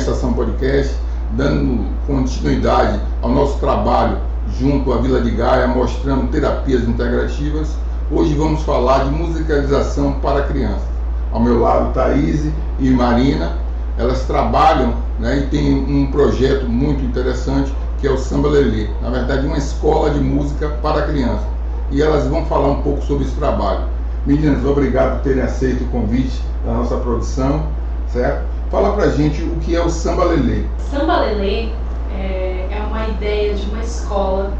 Estação Podcast, dando continuidade ao nosso trabalho junto à Vila de Gaia, mostrando terapias integrativas. Hoje vamos falar de musicalização para crianças. Ao meu lado, Thaís e Marina, elas trabalham, né, e tem um projeto muito interessante que é o Samba Lelê, na verdade uma escola de música para crianças. E elas vão falar um pouco sobre esse trabalho. Meninas, obrigado por terem aceito o convite da nossa produção, certo? Fala pra gente o que é o Samba Lelê. Samba Lelê é uma ideia de uma escola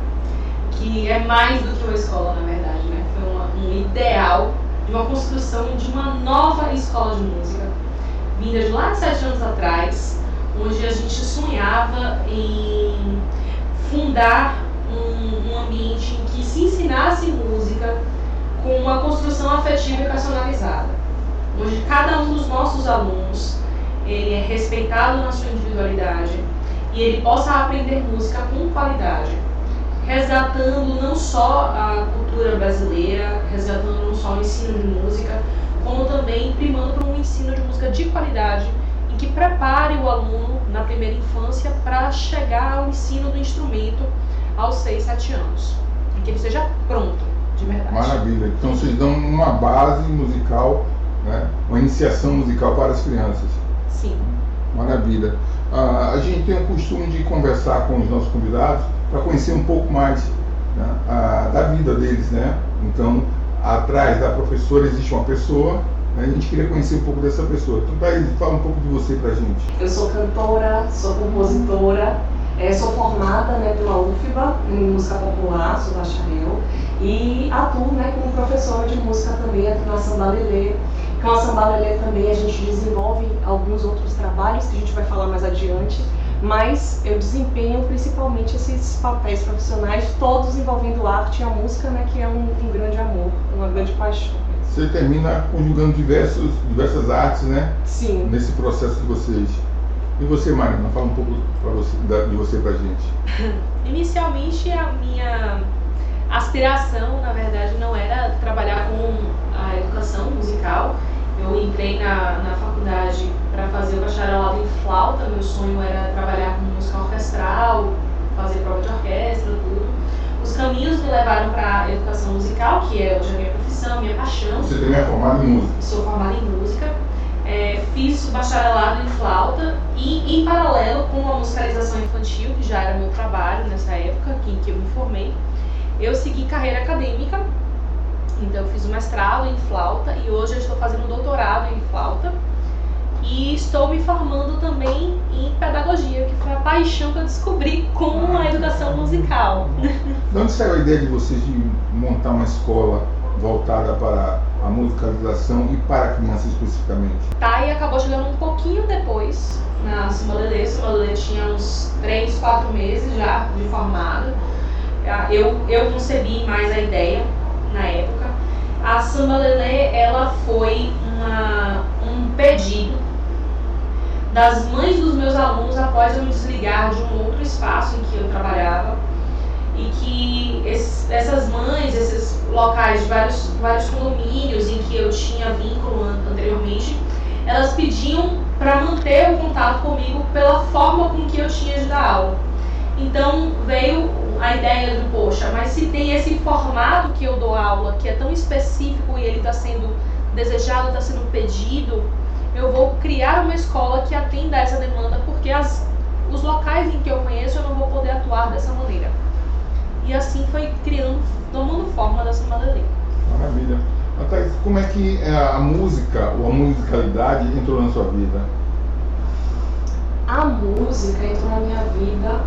que é mais do que uma escola, na verdade, né? Foi um ideal de uma construção de uma nova escola de música, vinda de lá de 7 anos atrás, onde a gente sonhava em fundar um ambiente em que se ensinasse música com uma construção afetiva e personalizada, onde cada um dos nossos alunos ele é respeitado na sua individualidade e ele possa aprender música com qualidade, resgatando não só a cultura brasileira, resgatando não só o ensino de música, como também primando por um ensino de música de qualidade, em que prepare o aluno na primeira infância para chegar ao ensino do instrumento aos 6, 7 anos, e que ele seja pronto, de verdade. Maravilha. Então vocês dão uma base musical, né? Uma iniciação musical para as crianças. Sim. Maravilha. A gente tem o costume de conversar com os nossos convidados para conhecer um pouco mais, né, da vida deles, né? Então, atrás da professora existe uma pessoa, né? A gente queria conhecer um pouco dessa pessoa. Então, Thaís, fala um pouco de você pra gente. Eu sou cantora, sou compositora, sou formada, né, pela UFBA em música popular, sou bacharel, e atuo, né, como professora de música também aqui na Samba Lelê. Com a Samba Lelê também a gente desenvolve alguns outros trabalhos que a gente vai falar mais adiante, mas eu desempenho principalmente esses papéis profissionais, todos envolvendo arte e a música, né, que é um grande amor, uma grande paixão. Você termina conjugando diversas artes, né? Sim. Nesse processo de vocês. E você, Marina, fala um pouco de você pra gente. Inicialmente a minha aspiração, na verdade, não era trabalhar com a educação musical. Eu entrei na faculdade para fazer o bacharelado em flauta. Meu sonho era trabalhar com música orquestral, fazer prova de orquestra, tudo. Os caminhos me levaram para a educação musical, que é hoje a minha profissão, minha paixão. Você também é formada em música? Sou formada em música. Fiz o bacharelado em flauta e, em paralelo com a musicalização infantil, que já era meu trabalho nessa época, em que eu me formei, eu segui carreira acadêmica. Então eu fiz o mestrado em flauta e hoje eu estou fazendo um doutorado em flauta e estou me formando também em pedagogia, que foi a paixão que eu descobri com a educação musical. De onde saiu a ideia de vocês de montar uma escola voltada para a musicalização e para crianças especificamente? Thay acabou chegando um pouquinho depois na Samba Lelê. Samba Lelê tinha uns 3, 4 meses já de formado. Eu concebi mais a ideia na época. A Samba Lelê, ela foi um pedido das mães dos meus alunos após eu me desligar de um outro espaço em que eu trabalhava, e que essas mães, esses locais de vários condomínios em que eu tinha vínculo anteriormente, elas pediam para manter o contato comigo pela forma com que eu tinha de dar aula. Então veio a ideia de, poxa, mas se tem esse formato que eu dou aula, que é tão específico e ele está sendo desejado, está sendo pedido, eu vou criar uma escola que atenda a essa demanda, porque os locais em que eu conheço eu não vou poder atuar dessa maneira. E assim foi tomando forma da Samba Lelê. Maravilha. Thaís, como é que a música ou a musicalidade entrou na sua vida? A música entrou na minha vida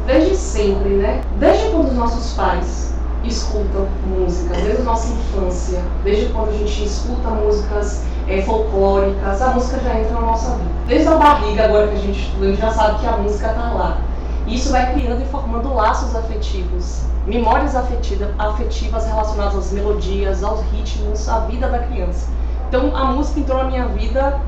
desde sempre, né? Desde quando os nossos pais escutam música, desde a nossa infância, desde quando a gente escuta músicas folclóricas, a música já entra na nossa vida. Desde a barriga, agora que a gente já sabe que a música está lá. Isso vai criando e formando laços afetivos, memórias afetivas relacionadas às melodias, aos ritmos, à vida da criança. Então a música entrou na minha vida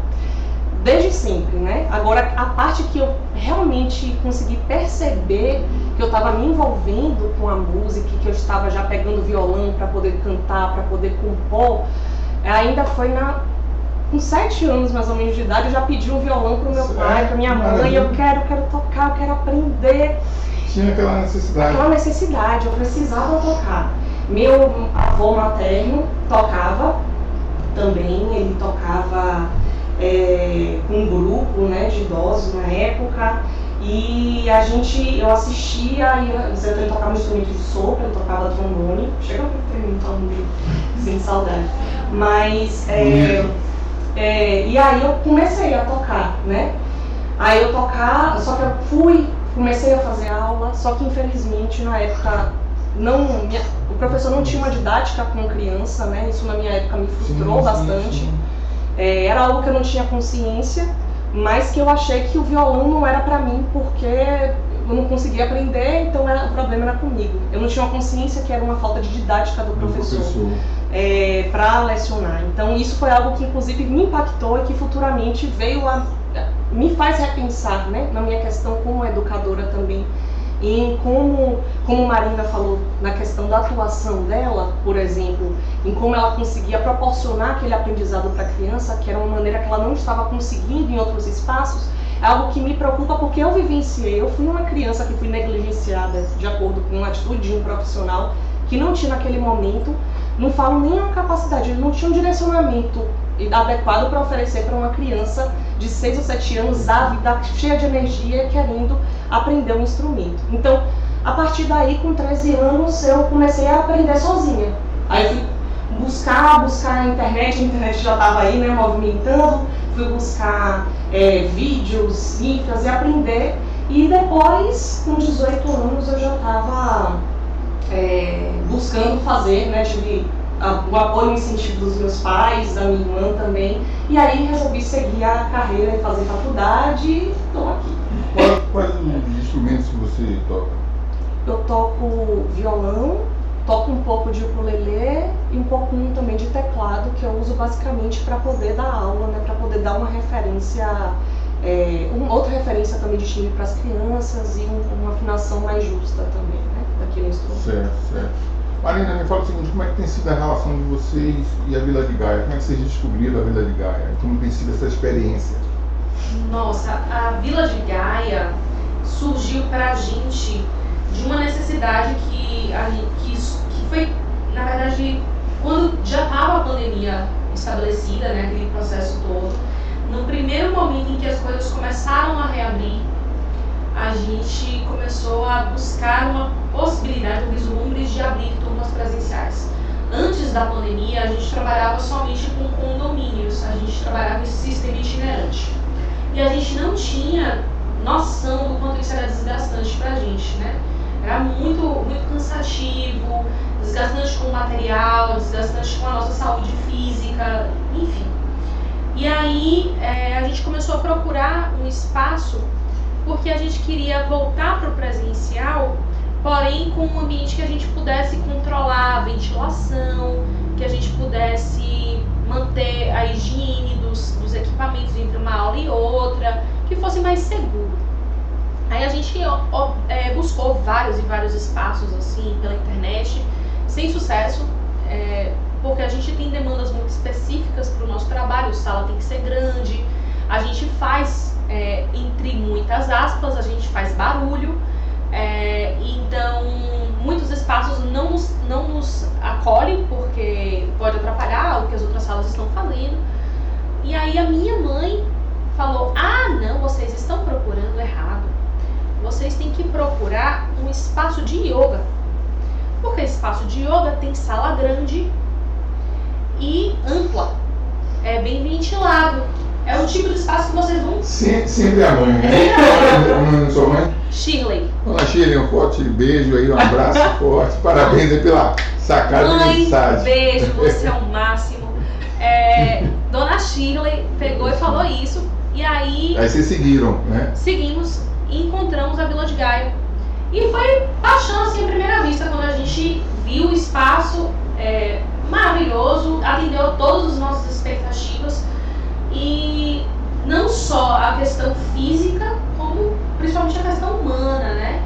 desde sempre, né? Agora, a parte que eu realmente consegui perceber que eu estava me envolvendo com a música, que eu estava já pegando violão para poder cantar, para poder compor, ainda foi com 7 anos mais ou menos de idade, eu já pedi um violão pro meu pai, pra minha mãe, maravilha. eu quero tocar, eu quero aprender. Tinha aquela necessidade. Aquela necessidade, eu precisava tocar. Meu avô materno tocava também, ele tocava com um grupo, né, de idosos na época, e eu assistia, e ele tocava um instrumento de sopro, ele tocava trombone, chega pra perguntar sem saudade, mas e aí eu comecei a tocar, né, aí eu tocava, só que eu comecei a fazer aula, só que infelizmente na época o professor não tinha uma didática com criança, né? Isso na minha época me frustrou bastante. Sim. Era algo que eu não tinha consciência, mas que eu achei que o violão não era pra mim, porque eu não conseguia aprender, então o problema era comigo. Eu não tinha uma consciência que era uma falta de didática do professor. Para lecionar. Então isso foi algo que inclusive me impactou e que futuramente me faz repensar, né, na minha questão como educadora também, em como Marina falou, na questão da atuação dela, por exemplo, em como ela conseguia proporcionar aquele aprendizado para a criança, que era uma maneira que ela não estava conseguindo em outros espaços, é algo que me preocupa porque eu vivenciei. Eu fui uma criança que fui negligenciada de acordo com uma atitude de um profissional que não tinha naquele momento, não falo nem a capacidade, ele não tinha um direcionamento adequado para oferecer para uma criança de 6 ou 7 anos ávida, cheia de energia, querendo aprender um instrumento. Então, a partir daí, com 13 anos, eu comecei a aprender sozinha. Aí fui buscar na internet, a internet já estava aí, né, movimentando, fui buscar vídeos, cifras e aprender. E depois, com 18 anos, eu já estava buscando fazer, né, tive o apoio e incentivo dos meus pais, da minha irmã também, e aí resolvi seguir a carreira e fazer faculdade e estou aqui. Quais os instrumentos que você toca? Eu toco violão, toco um pouco de ukulele e um pouquinho também de teclado, que eu uso basicamente para poder dar aula, né, para poder dar uma referência, outra referência também de timbre para as crianças e uma afinação mais justa também, né, daquele instrumento. Certo. Marina, me fala o seguinte, como é que tem sido a relação de vocês e a Vila de Gaia? Como é que vocês descobriram a Vila de Gaia? Como tem sido essa experiência? Nossa, a Vila de Gaia surgiu pra gente de uma necessidade que foi, na verdade, quando já estava a pandemia estabelecida, né, aquele processo todo, no primeiro momento em que as coisas começaram a reabrir, a gente começou a buscar uma possibilidade, um vislumbre de abrir turmas presenciais. Antes da pandemia, a gente trabalhava somente com condomínios, a gente trabalhava em sistema itinerante. E a gente não tinha noção do quanto isso era desgastante pra gente, né? Era muito, muito cansativo, desgastante com o material, desgastante com a nossa saúde física, enfim. E aí a gente começou a procurar um espaço porque a gente queria voltar para o presencial, porém com um ambiente que a gente pudesse controlar a ventilação, que a gente pudesse manter a higiene dos equipamentos entre uma aula e outra, que fosse mais seguro. Aí a gente buscou vários e vários espaços assim pela internet, sem sucesso, porque a gente tem demandas muito específicas para o nosso trabalho, a sala tem que ser grande, a gente faz, entre muitas aspas, a gente faz barulho, então muitos espaços não nos acolhem porque pode atrapalhar o que as outras salas estão fazendo. E aí a minha mãe falou: ah, não, vocês estão procurando errado, vocês têm que procurar um espaço de yoga, porque espaço de yoga tem sala grande e ampla, é bem ventilado, é um tipo de espaço que vocês vão... Sempre a mãe, né? O nome da sua mãe? Shirley. Dona Shirley, um forte beijo aí, um abraço forte, parabéns aí pela sacada de mensagem. Beijo, você é o máximo. Dona Shirley pegou e falou isso, e aí... Aí vocês seguiram, né? Seguimos e encontramos a Vila de Gaia. E foi paixão assim à primeira vista, quando a gente viu o espaço maravilhoso, atendeu todas as nossas expectativas. E não só a questão física, como principalmente a questão humana, né?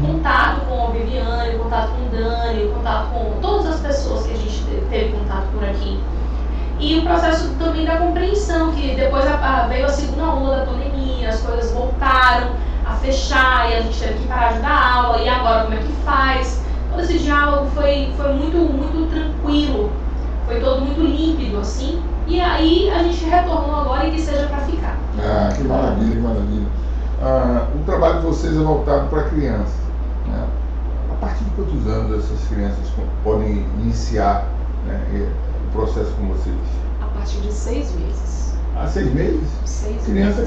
Contato com a Viviane, o contato com o Dani, o contato com todas as pessoas que a gente teve contato por aqui. E o processo também da compreensão, que depois veio a segunda onda da pandemia, as coisas voltaram a fechar e a gente teve que parar de dar aula, e agora como é que faz? Todo esse diálogo foi muito, muito tranquilo, foi todo muito límpido, assim, e aí a gente retornou agora e que seja para ficar. Ah, que maravilha, que maravilha. O trabalho de vocês é voltado para crianças, né? A partir de quantos anos essas crianças podem iniciar, né, o processo com vocês? A partir de 6 meses. 6 meses? 6 Criança.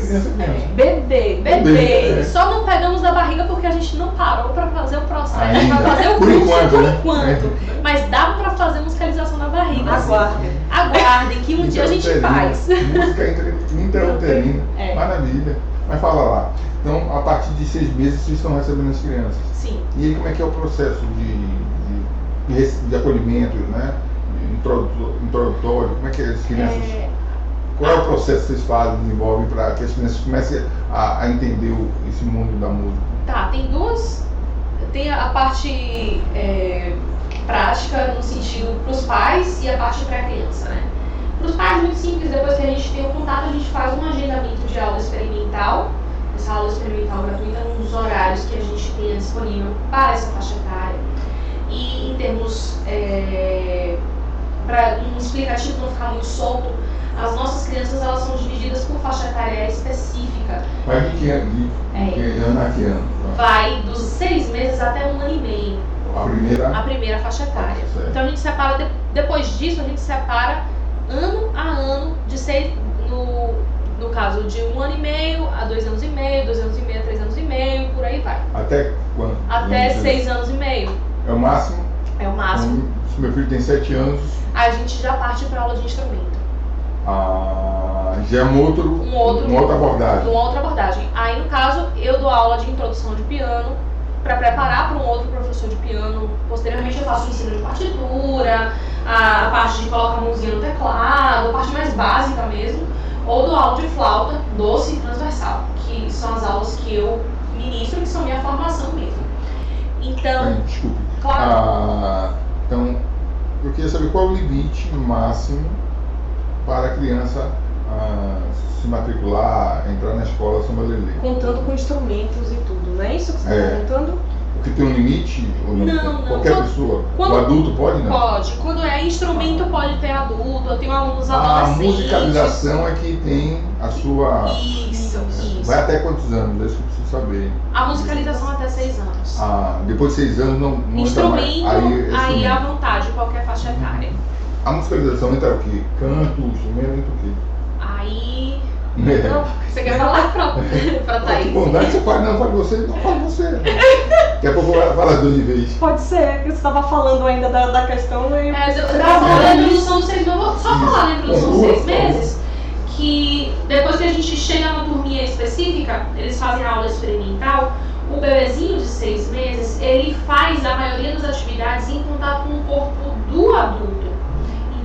Bebê. Só não pegamos da barriga porque a gente não parou para fazer o processo, Ainda. para fazer o Por curso enquanto, por né? enquanto. Mas dá para fazer musicalização na barriga. Aguardem. Aguardem que um dia a gente faz. Música intrauterina. É. Maravilha. Mas fala lá. Então, a partir de 6 meses, vocês estão recebendo as crianças. Sim. E aí, como é que é o processo de acolhimento, né? Introdutório? Como é que as crianças... Qual é o processo que vocês fazem, desenvolvem para que as crianças comecem a entender esse mundo da música? Tá, tem a parte prática no sentido para os pais e a parte para a criança, né? Para os pais, muito simples, depois que a gente tem o contato, a gente faz um agendamento de aula experimental, essa aula experimental gratuita, nos horários que a gente tenha disponível para essa faixa etária. E em termos, para um explicativo não ficar muito solto, as nossas crianças elas são divididas por faixa etária específica. Vai de que ano a que ano? Vai dos 6 meses até 1 ano e meio. A primeira Faixa etária. Certo. Então a gente separa, depois disso a gente separa ano a ano, no caso de 1 ano e meio a 2 anos e meio, 2 anos e meio a 3 anos e meio, por aí vai. Até quando? Até 6 anos e meio. É o máximo? É o máximo. Então, se meu filho tem 7 anos... A gente já parte para aula de instrumento. Já é uma outra abordagem. Uma outra abordagem. Aí, no caso, eu dou aula de introdução de piano para preparar para um outro professor de piano. Posteriormente, eu faço o ensino de partitura, a parte de colocar a mãozinha no teclado, a parte mais básica mesmo. Ou dou aula de flauta, doce e transversal, que são as aulas que eu ministro, que são minha formação mesmo. Então, desculpe. Claro. Então, eu queria saber qual é o limite máximo para a criança se matricular, entrar na escola Samba Lelê. Contando com instrumentos e tudo, não é isso que você está perguntando? Porque tem um limite? Ou não. Qualquer pessoa? O adulto pode, não? Pode. Quando é instrumento, pode ter adulto. Eu tenho alunos adolescentes. A musicalização é que tem a sua... Isso. Vai até quantos anos? É isso que eu preciso saber. A musicalização até 6 anos. Depois de 6 anos não instrumento, entra mais. Aí à vontade, qualquer faixa etária. A musicalização entra o quê? Canto, instrumento, entra o quê? Aí... Não, você quer falar pra Thaís? Que bondade, você pode, não, pode você, não, pode você. Daqui a pouco eu falo as duas de vez. Pode ser, que você estava falando ainda da questão. Eu estava falando da introdução dos 6 meses, vou só falar da introdução dos 6 meses, que depois que a gente chega na turminha específica, eles fazem a aula experimental, o bebezinho de 6 meses, ele faz a maioria das atividades em contato com o corpo do adulto.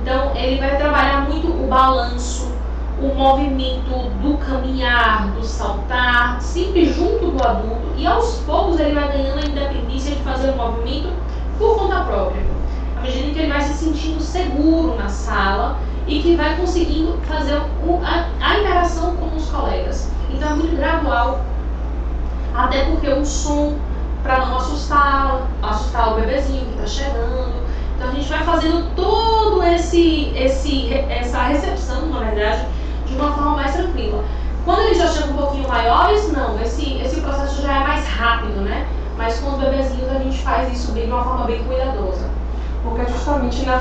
Então, ele vai trabalhar muito o balanço, o movimento do caminhar, do saltar, sempre junto do adulto, e aos poucos ele vai ganhando a independência de fazer o movimento por conta própria, à medida que ele vai se sentindo seguro na sala e que vai conseguindo fazer a interação com os colegas. Então é muito gradual, até porque o som, para não assustar o bebezinho que está chegando. Então a gente vai fazendo todo essa recepção, na verdade, de uma forma mais tranquila. Quando eles já chegam um pouquinho maiores, não, esse processo já é mais rápido, né? Mas com os bebezinhos a gente faz isso de uma forma bem cuidadosa. Porque é justamente na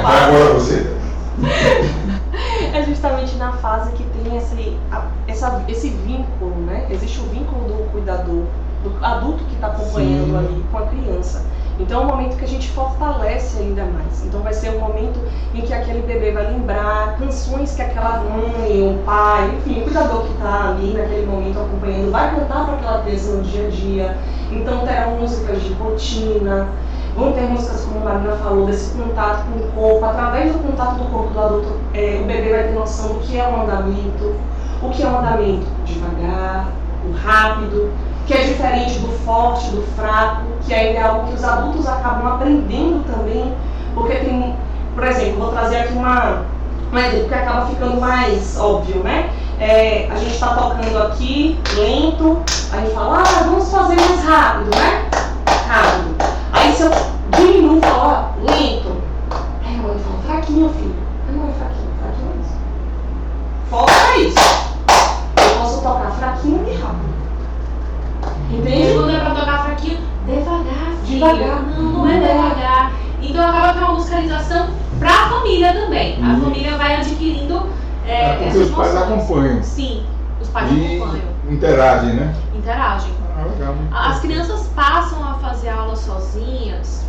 Vai agora você. É justamente na fase que tem esse vínculo, né? Existe o vínculo do cuidador, do adulto que está acompanhando ali com a criança. Então é um momento que a gente fortalece ainda mais. Então vai ser um momento em que aquele bebê vai lembrar canções que aquela mãe, o pai, enfim, o cuidador que está ali naquele momento acompanhando vai cantar para aquela criança no dia a dia. Então terão músicas de rotina, vão ter músicas, como a Marina falou, desse contato com o corpo. Através do contato do corpo do adulto, o bebê vai ter noção do que é um andamento, o que é um andamento devagar, o rápido, que é diferente do forte, do fraco, que ainda é algo que os adultos acabam aprendendo também, porque tem, por exemplo, vou trazer aqui uma Um exemplo que acaba ficando mais óbvio, né? A gente está tocando aqui, lento, a gente fala, vamos fazer mais rápido, né? Rápido. Aí se eu diminuo e falo, lento, aí a mãe fala, fraquinho, filho. Não, é fraquinho é isso. Foca isso. Eu posso tocar fraquinho e rápido. Entende? Quando é pra tocar fraquinho, devagar, filho. Devagar. Não é devagar. Então acaba que é uma musicalização para a família também. A família vai adquirindo porque os pais acompanham. Sim, os pais E acompanham. interagem, né? Interagem. Legal. As crianças passam a fazer aulas sozinhas.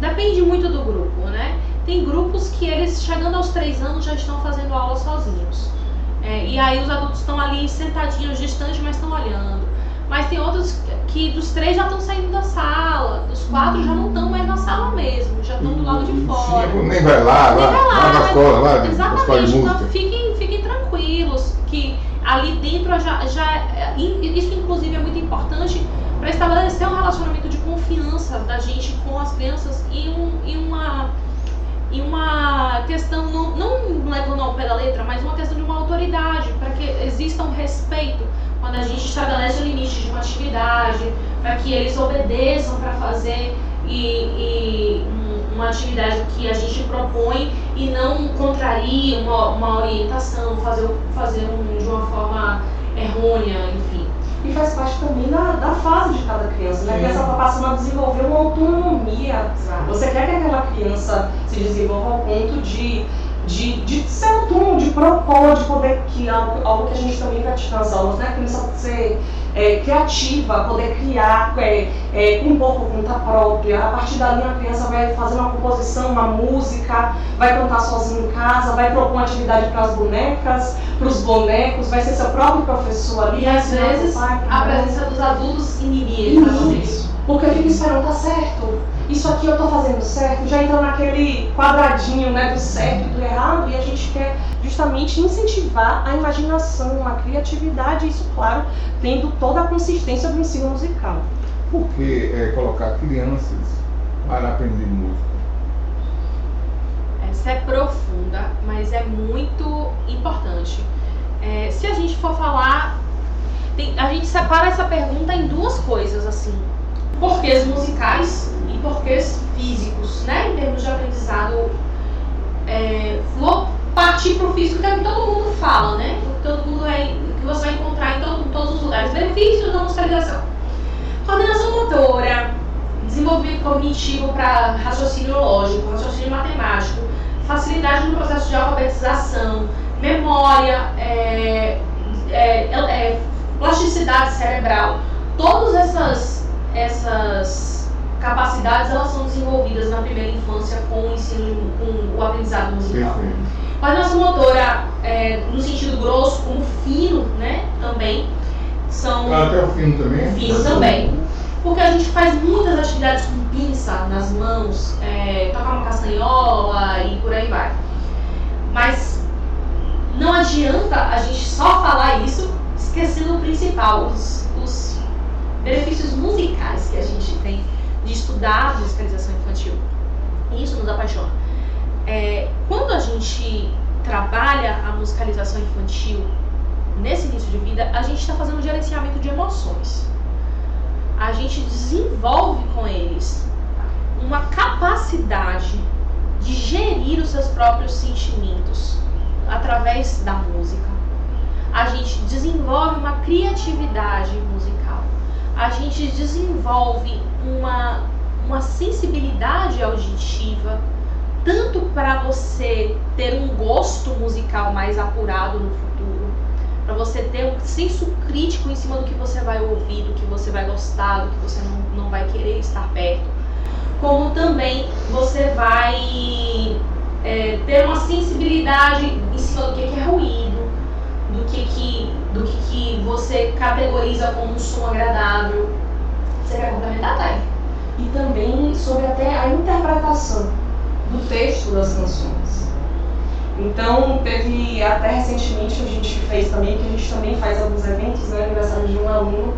Depende muito do grupo, né? Tem grupos que eles, chegando aos 3 anos, já estão fazendo aula sozinhos. E aí os adultos estão ali sentadinhos, distantes, mas estão olhando. Mas tem outros que dos 3 já estão saindo da sala, dos 4 já não estão mais na sala mesmo, já estão do lado de fora. 5 nem vai lá na escola, lá na escola de música. Então fiquem tranquilos, que ali dentro isso inclusive é muito importante para estabelecer um relacionamento de confiança da gente com as crianças e uma questão, não levando ao pé da letra, mas uma questão de uma autoridade, para que exista um respeito quando a gente estabelece o limite de uma atividade, para que eles obedeçam para fazer uma atividade que a gente propõe e não contrarie uma orientação, fazer de uma forma errônea, enfim. E faz parte também da fase de cada criança, né? A criança está passando a desenvolver uma autonomia. Você quer que aquela criança se desenvolva ao ponto de ser autônomo, de propor, de poder, algo que a gente também pratica nas aulas, né? A criança ser criativa, poder criar com um pouco conta própria. A partir dali a criança vai fazer uma composição, uma música, vai cantar sozinho em casa, vai propor uma atividade para as bonecas, para os bonecos, vai ser seu próprio professor ali. E às vezes a presença dos adultos inibe para fazer isso. Porque eu fico esperando, tá certo? Isso aqui eu tô fazendo certo? Já entra naquele quadradinho, né, do certo e do errado, e a gente quer justamente incentivar a imaginação, a criatividade, isso, claro, tendo toda a consistência do ensino musical. Por que colocar crianças para aprender música? Essa é profunda, mas é muito importante. Se a gente for falar, a gente separa essa pergunta em 2 coisas, assim. Porquês musicais e porquês físicos, né? Em termos de aprendizado, vou partir para o físico, que é o que todo mundo fala, né? Todo mundo que você vai encontrar em todos os lugares. Benefícios da musicalização: coordenação motora, desenvolvimento cognitivo para raciocínio lógico, raciocínio matemático, facilidade no processo de alfabetização, memória, plasticidade cerebral. Todas essas capacidades, elas são desenvolvidas na primeira infância com o aprendizado musical. Coordenação motora, no sentido grosso, como fino, né, também são... Até o fino também? Fino também. Porque a gente faz muitas atividades com pinça nas mãos, tocar uma castanhola e por aí vai. Mas não adianta a gente só falar isso, esquecendo o principal, os benefícios musicais que a gente tem de estudar a musicalização infantil. Isso nos apaixona. Quando a gente trabalha a musicalização infantil nesse início de vida, a gente está fazendo um gerenciamento de emoções. A gente desenvolve com eles uma capacidade de gerir os seus próprios sentimentos através da música. A gente desenvolve uma criatividade musical. A gente desenvolve uma sensibilidade auditiva, tanto para você ter um gosto musical mais apurado no futuro, para você ter um senso crítico em cima do que você vai ouvir, do que você vai gostar, do que você não vai querer estar perto, como também você vai ter uma sensibilidade em cima do que é ruído, do que você categoriza como um som agradável. Você quer complementar, Thay? E também sobre até a interpretação do texto das canções. Então, teve até recentemente, a gente fez também, que a gente também faz alguns eventos, né, aniversário de um aluno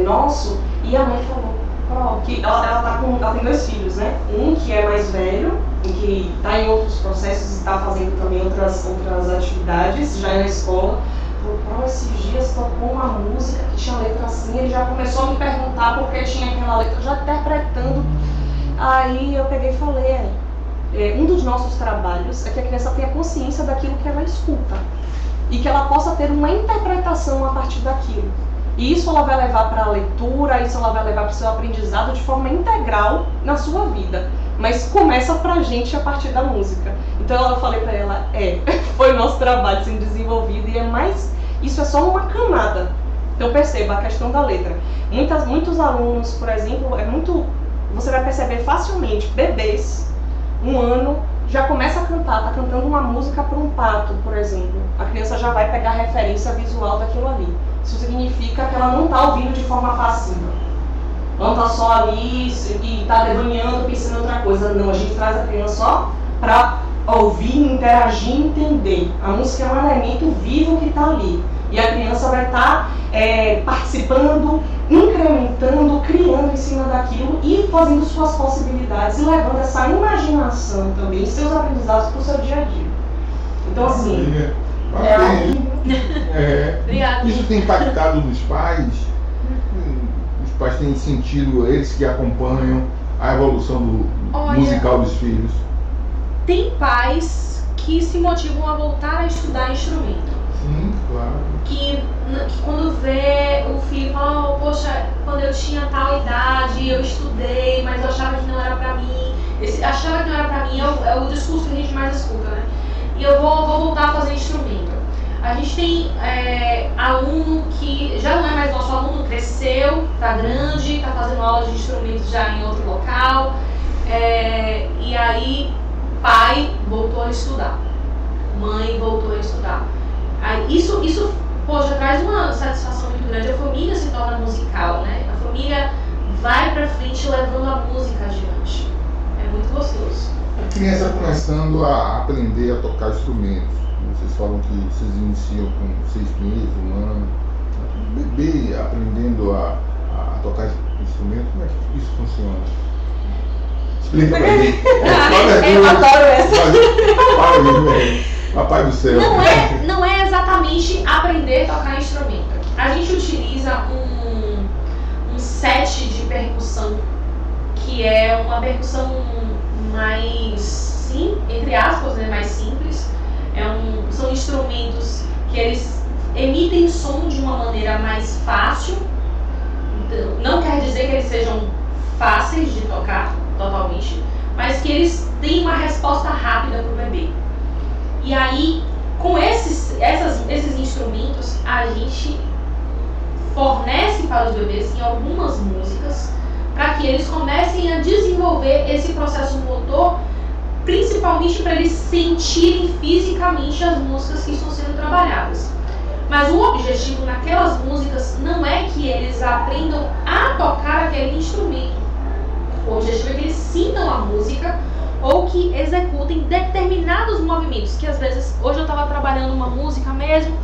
nosso, e a mãe falou que ela tem 2 filhos, né? Um que é mais velho, em que está em outros processos e está fazendo também outras atividades já na escola. Falou, esses dias tocou uma música que tinha letra assim, ele já começou a me perguntar por que tinha aquela letra, já interpretando. Aí eu peguei e falei, um dos nossos trabalhos é que a criança tenha consciência daquilo que ela escuta e que ela possa ter uma interpretação a partir daquilo. E isso ela vai levar para a leitura, isso ela vai levar para o seu aprendizado de forma integral na sua vida. Mas começa pra gente a partir da música. Então eu falei para ela, foi o nosso trabalho sendo desenvolvido e isso é só uma camada. Então perceba a questão da letra. Muitos alunos, por exemplo, você vai perceber facilmente, bebês, 1 ano, já começa a cantar, tá cantando uma música para um pato, por exemplo. A criança já vai pegar a referência visual daquilo ali. Isso significa que ela não está ouvindo de forma passiva. Ela não está só ali e está devaneando, pensando em outra coisa. Não, a gente traz a criança só para ouvir, interagir e entender. A música é um elemento vivo que está ali. E a criança vai estar participando, incrementando, criando em cima daquilo e fazendo suas possibilidades e levando essa imaginação também, seus aprendizados para o seu dia a dia. Então, assim... Isso tem impactado nos pais? Os pais têm sentido, eles que acompanham a evolução musical dos filhos? Tem pais que se motivam a voltar a estudar instrumento. Sim, claro. Que quando vê o filho fala, poxa, quando eu tinha tal idade, eu estudei, mas eu achava que não era pra mim. Achava que não era pra mim é o discurso que a gente mais escuta, né? E eu vou voltar a fazer instrumento. A gente tem aluno que já não é mais nosso aluno, cresceu, tá grande, tá fazendo aula de instrumentos já em outro local. E aí, pai voltou a estudar, mãe voltou a estudar. Isso, poxa, traz uma satisfação muito grande. A família se torna musical, né? A família vai pra frente levando a música adiante. É muito gostoso. A criança começando a aprender a tocar instrumentos. Vocês falam que vocês iniciam com 6 meses, 1 ano. O bebê aprendendo a tocar instrumentos, como é que isso funciona? Explica pra mim. Eu adoro essa. Papai do céu. Não é exatamente aprender a tocar instrumento. A gente utiliza um set de percussão, que é uma percussão mais, entre aspas, né, mais simples. São instrumentos que eles emitem som de uma maneira mais fácil. Então, não quer dizer que eles sejam fáceis de tocar totalmente, mas que eles têm uma resposta rápida para o bebê. E aí, com esses instrumentos, a gente fornece para os bebês em algumas músicas para que eles comecem a desenvolver esse processo motor, principalmente para eles sentirem fisicamente as músicas que estão sendo trabalhadas. Mas o objetivo naquelas músicas não é que eles aprendam a tocar aquele instrumento. O objetivo é que eles sintam a música ou que executem determinados movimentos, que às vezes, hoje eu estava trabalhando uma música mesmo,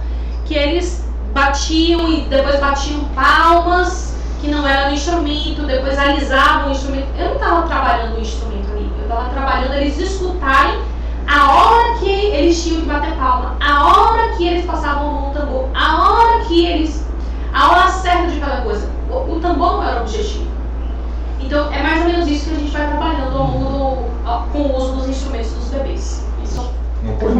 que eles batiam e depois batiam palmas, que não era no instrumento, depois alisavam o instrumento. Eu não estava trabalhando o instrumento ali, eu estava trabalhando eles escutarem a hora que eles tinham que bater palma, a hora que eles passavam a mão no tambor, a hora certa de cada coisa. O tambor não era o objetivo. Então é mais ou menos isso que a gente vai trabalhando ao longo com o uso dos instrumentos dos bebês. Isso.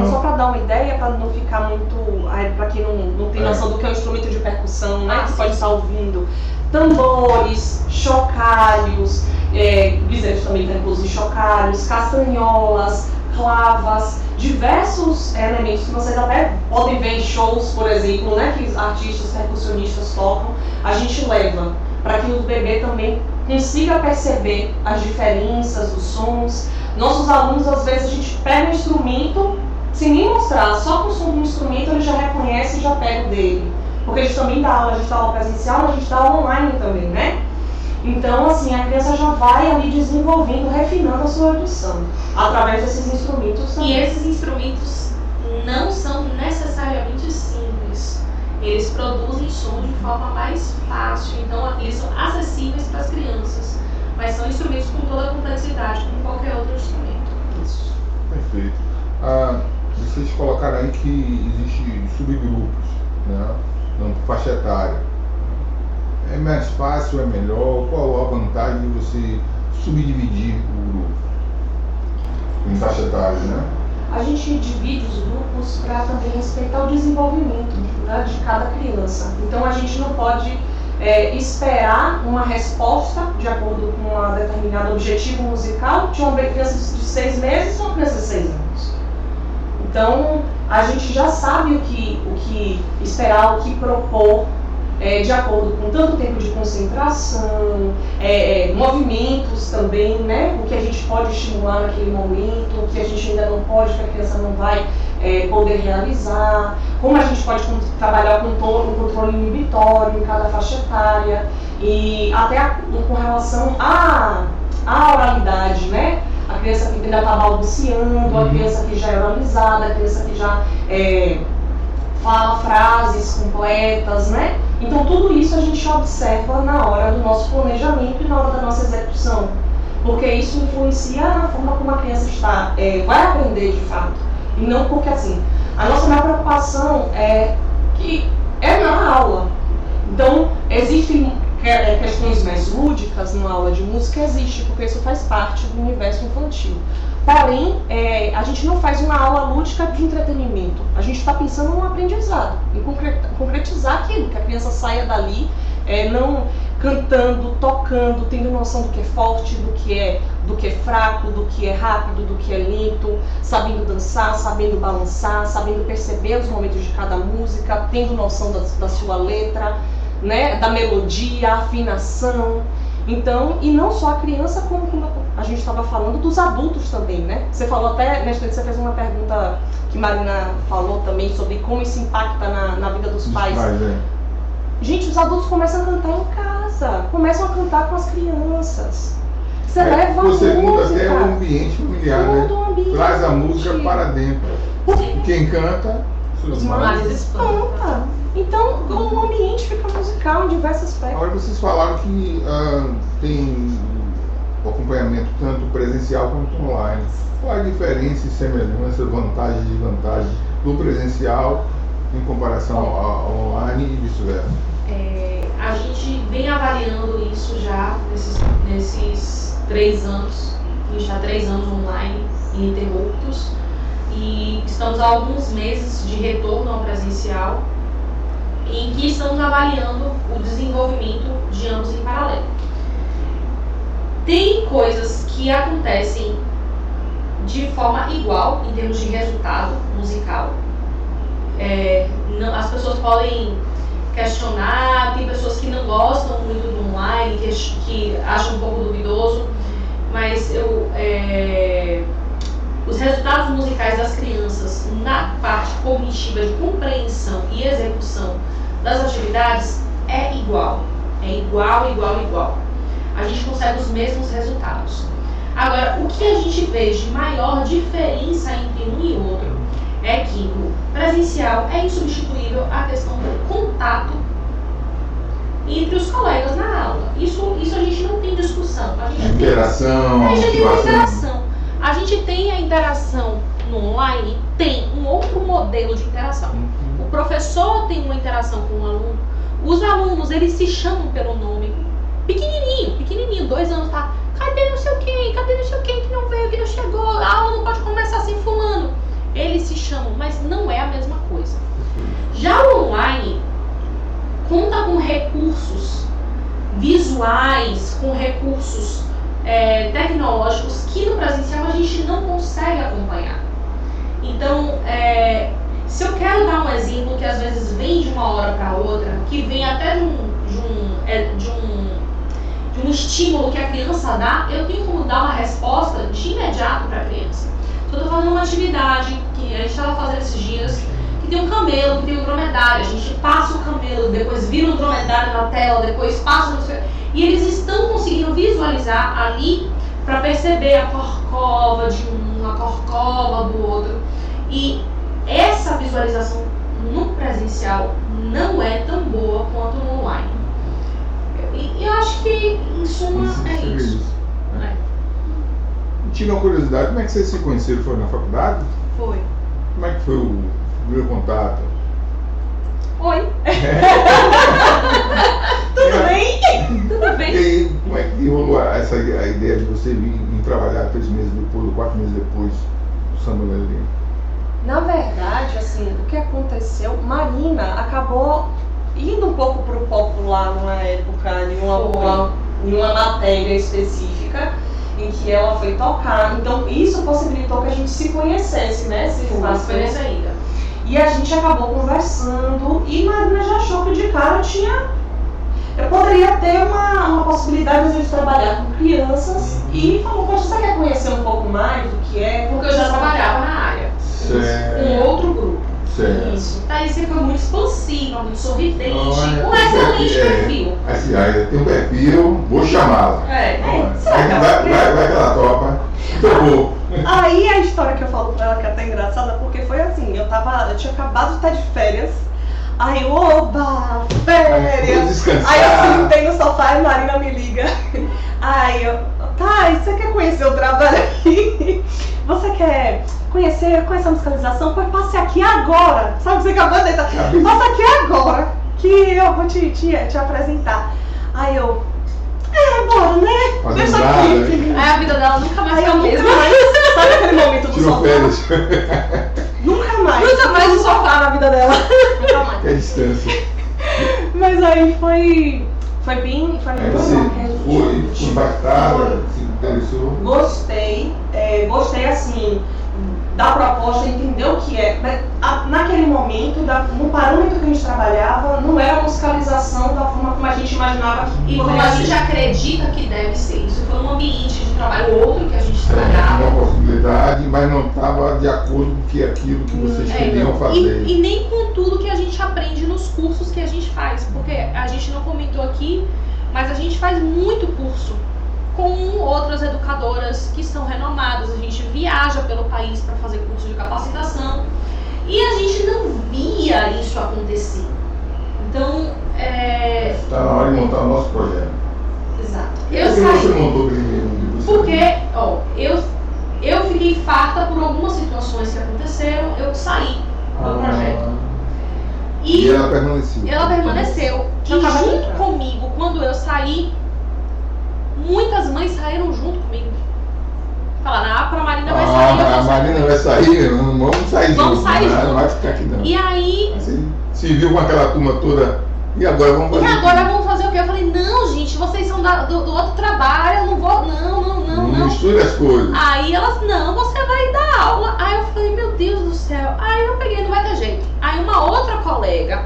Só para dar uma ideia, para não ficar muito, para quem não tem noção do que é um instrumento de percussão, né, que pode estar ouvindo, tambores, chocalhos, bezerros também tem inclusive chocalhos, castanholas, clavas, diversos elementos que vocês até podem ver em shows, por exemplo, né, que artistas, percussionistas tocam, a gente leva para que o bebê também consiga perceber as diferenças, os sons. Nossos alunos, às vezes, a gente pega o instrumento, sem nem mostrar, só com o som do instrumento ele já reconhece e já pega o dele. Porque a gente também dá aula, a gente dá aula presencial, mas a gente dá aula online também, né? Então, assim, a criança já vai ali desenvolvendo, refinando a sua audição, através desses instrumentos também. E esses instrumentos não são necessariamente simples. Eles produzem som de forma mais fácil, então eles são acessíveis para as crianças. Mas são instrumentos com toda a complexidade, como qualquer outro instrumento. Isso. Perfeito. Vocês colocaram aí que existem subgrupos, né? Tanto faixa etária. É mais fácil, é melhor? Qual a vantagem de você subdividir o grupo em faixa etária, né? A gente divide os grupos para também respeitar o desenvolvimento, né, de cada criança. Então a gente não pode esperar uma resposta de acordo com um determinado objetivo musical de uma criança de 6 meses ou uma criança de 6 anos. Então a gente já sabe o que esperar, o que propor, de acordo com tanto tempo de concentração, movimentos também, né? O que a gente pode estimular naquele momento, o que a gente ainda não pode, que a criança não vai poder realizar, como a gente pode trabalhar com o controle inibitório em cada faixa etária, e até com relação à oralidade, né? A criança que ainda está balbuciando, a criança que já é oralizada, a criança que já fala frases completas, né? Então tudo isso a gente observa na hora do nosso planejamento e na hora da nossa execução, porque isso influencia na forma como a criança vai aprender de fato, e não porque assim, a nossa maior preocupação é que é na aula. Então existem questões mais lúdicas numa aula de música, existe, porque isso faz parte do universo infantil. Porém, a gente não faz uma aula lúdica de entretenimento. A gente está pensando no aprendizado, em concretizar aquilo, que a criança saia dali, não cantando, tocando, tendo noção do que é forte, do que é fraco, do que é rápido, do que é lento, sabendo dançar, sabendo balançar, sabendo perceber os momentos de cada música, tendo noção da sua letra, né, da melodia, afinação. Então, e não só a criança, como a gente estava falando dos adultos também, né? Você falou até, nesta você fez uma pergunta que Marina falou também sobre como isso impacta na vida dos pais. Gente, os adultos começam a cantar em casa, começam a cantar com as crianças. Você leva a música. Você muda até o ambiente familiar, né? Traz a música para dentro. Quem canta, os males canta. Então, o ambiente fica musical em diversos aspectos. Agora vocês falaram que tem o acompanhamento tanto presencial quanto online. Qual a diferença e semelhança, vantagens e desvantagens do presencial em comparação ao online e vice-versa? A gente vem avaliando isso já nesses 3 anos. A gente está 3 anos online, ininterruptos, e estamos há alguns meses de retorno ao presencial, em que estamos avaliando o desenvolvimento de ambos em paralelo. Tem coisas que acontecem de forma igual em termos de resultado musical. As pessoas podem questionar, tem pessoas que não gostam muito do online, que acham um pouco duvidoso, mas os resultados musicais das crianças na parte cognitiva de compreensão e execução das atividades é igual. A gente consegue os mesmos resultados. Agora, o que a gente vê de maior diferença entre um e outro é que no presencial é insubstituível a questão do contato entre os colegas na aula. Isso a gente não tem discussão. A gente tem interação. A gente tem a interação no online, tem um outro modelo de interação. O professor tem uma interação com o aluno. Os alunos, eles se chamam pelo nome. Pequenininho, 2 anos, tá? Cadê não sei quem que não veio, que não chegou? A aula não pode começar assim, fulano. Eles se chamam, mas não é a mesma coisa. Já o online conta com recursos visuais, com recursos tecnológicos que no presencial a gente não consegue acompanhar. Então, se eu quero dar um exemplo que às vezes vem de uma hora para outra, que vem até de um estímulo que a criança dá, eu tenho como dar uma resposta de imediato para a criança. Eu estou fazendo uma atividade que a gente estava fazendo esses dias, que tem um camelo, que tem um dromedário. A gente passa o camelo, depois vira um dromedário na tela, depois passa no... E eles estão conseguindo visualizar ali para perceber a corcova de um, a corcova do outro. E essa visualização no presencial não é tão boa quanto no online. E eu acho que, em suma, é isso. tira uma curiosidade, como é que vocês se conheceram? Foi na faculdade? Foi. Como é que foi o primeiro contato? Oi. Tudo bem? Tudo bem? E aí, como é que rolou a ideia de você vir trabalhar 3 meses depois, ou 4 meses depois, do Samba Lelê? Na verdade, assim, o que aconteceu, Marina acabou indo um pouco pro popular numa época, em uma matéria específica, em que ela foi tocar. Então, isso possibilitou que a gente se conhecesse, né? Foi nessa ida. E a gente acabou conversando e Marina já achou que de cara eu poderia ter uma possibilidade de trabalhar com crianças e falou, poxa, você quer conhecer um pouco mais do que é? Porque eu já trabalhava na área. Com outro grupo. Certo. Isso. Thaís sempre foi muito expansiva, muito sorridente, Olha, com excelente perfil. Assim, aí tem um perfil, vou chamá-la. Vai que ela topa. Topou. Aí a história que eu falo pra ela que é até engraçada, porque foi assim, eu tinha acabado de estar de férias, aí eu, oba, férias! Aí eu sentei no sofá e a Marina me liga. Aí eu, Thay, você quer conhecer o trabalho aqui? Você quer conhecer a musicalização? Pois passe aqui agora! Sabe, você acabou de deitar. Passa aqui agora, que eu vou te apresentar. Aí eu, bora, né? Deixa aqui, filho. Aí a vida dela nunca mais Aí foi a eu nunca mesma. mais, sabe aquele momento do Tirou sofá? férias. Nunca mais. Nunca mais o sofá na vida dela. Nunca mais. Que é a distância. Mas aí foi bem Aí você foi impactada, se interessou. Gostei assim da proposta, entender o que é. Mas, naquele momento, no parâmetro que a gente trabalhava, não era a musicalização da forma como a gente imaginava que E como poderia a gente ser. acredita que deve ser. Isso foi um ambiente de trabalho outro que a gente Tinha trabalhava. uma possibilidade, mas não estava de acordo com aquilo que vocês queriam fazer. E nem com tudo que a gente aprende nos cursos que a gente faz. Porque a gente não comentou aqui, mas a gente faz muito curso com outras educadoras que são renomadas. A gente viaja pelo país para fazer curso de capacitação e a gente não via isso acontecer. Então, Está na hora de montar o nosso projeto. exato. Por que Eu você saí montou aquele livro? porque, eu fiquei farta por algumas situações que aconteceram, eu saí do projeto. E ela permaneceu. Ela permaneceu. E Eu tava junto junto. comigo, quando eu saí, muitas mães saíram junto comigo. Falaram, a Marina vai sair. eu A vou sair. Marina vai sair, vamos sair Vamos junto, sair né? junto. Não vai ficar aqui não. E aí, Você se viu com aquela turma toda, e agora vamos fazer vamos fazer o quê? Eu falei, não, gente, vocês são do outro trabalho, eu não vou, não. misture as coisas. Aí elas, não, você vai dar aula. Aí eu falei, meu Deus do céu. Aí eu peguei, não vai ter jeito. Aí uma outra colega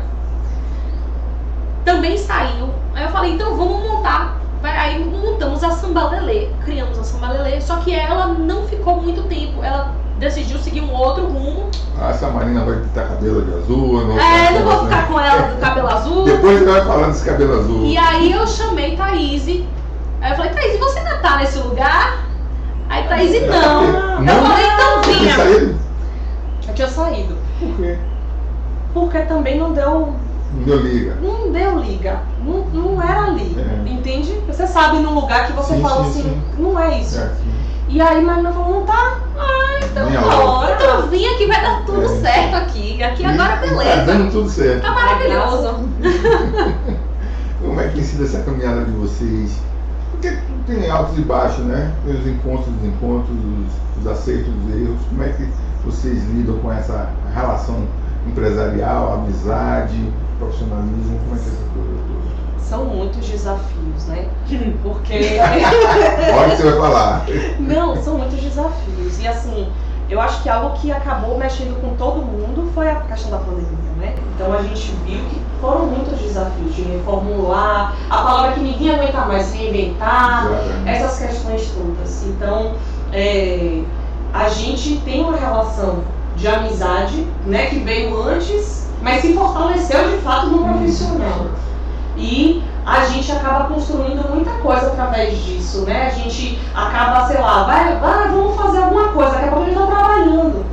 também saiu. Aí eu falei, então vamos montar. Aí montamos a Samba Lelê, criamos a Samba Lelê, só que ela não ficou muito tempo. Ela decidiu seguir um outro rumo. Essa Marina vai pintar cabelo de azul. Não vou ficar com ela do cabelo azul. Depois você vai falando desse cabelo azul. E aí eu chamei Thaís. Aí eu falei, Thaís, você ainda tá nesse lugar? Aí Thaís, não. Eu falei, então Você vinha. saiu? Eu tinha saído. Por quê? Porque também não deu liga. liga. Não era ali. É. Entende? Você sabe num lugar que você Sim, fala sim, assim, sim. não é isso. É aqui. E aí Marina falou, não tá? Então Minha bora. Então vinha que vai dar tudo É. certo aqui. Aqui agora Tá beleza. dando tudo certo. Tá maravilhoso. Como é que tem sido essa caminhada de vocês? Porque tem altos e baixos, né? Tem os encontros, os desencontros, os acertos, os erros. Como é que vocês lidam com essa relação empresarial, amizade, profissionalismo? Como é que é essa coisa toda? São muitos desafios, né? Porque... Olha o que você vai falar. Não, são muitos desafios. E assim, eu acho que algo que acabou mexendo com todo mundo foi a questão da pandemia, né? Então a gente viu que foram muitos desafios de reformular, a palavra que ninguém aguenta mais, reinventar, essas questões todas. Então, a gente tem uma relação de amizade, né, que veio antes, mas se fortaleceu de fato no profissional. E a gente acaba construindo muita coisa através disso, né? A gente acaba, sei lá, vamos fazer alguma coisa, daqui a pouco a gente está trabalhando.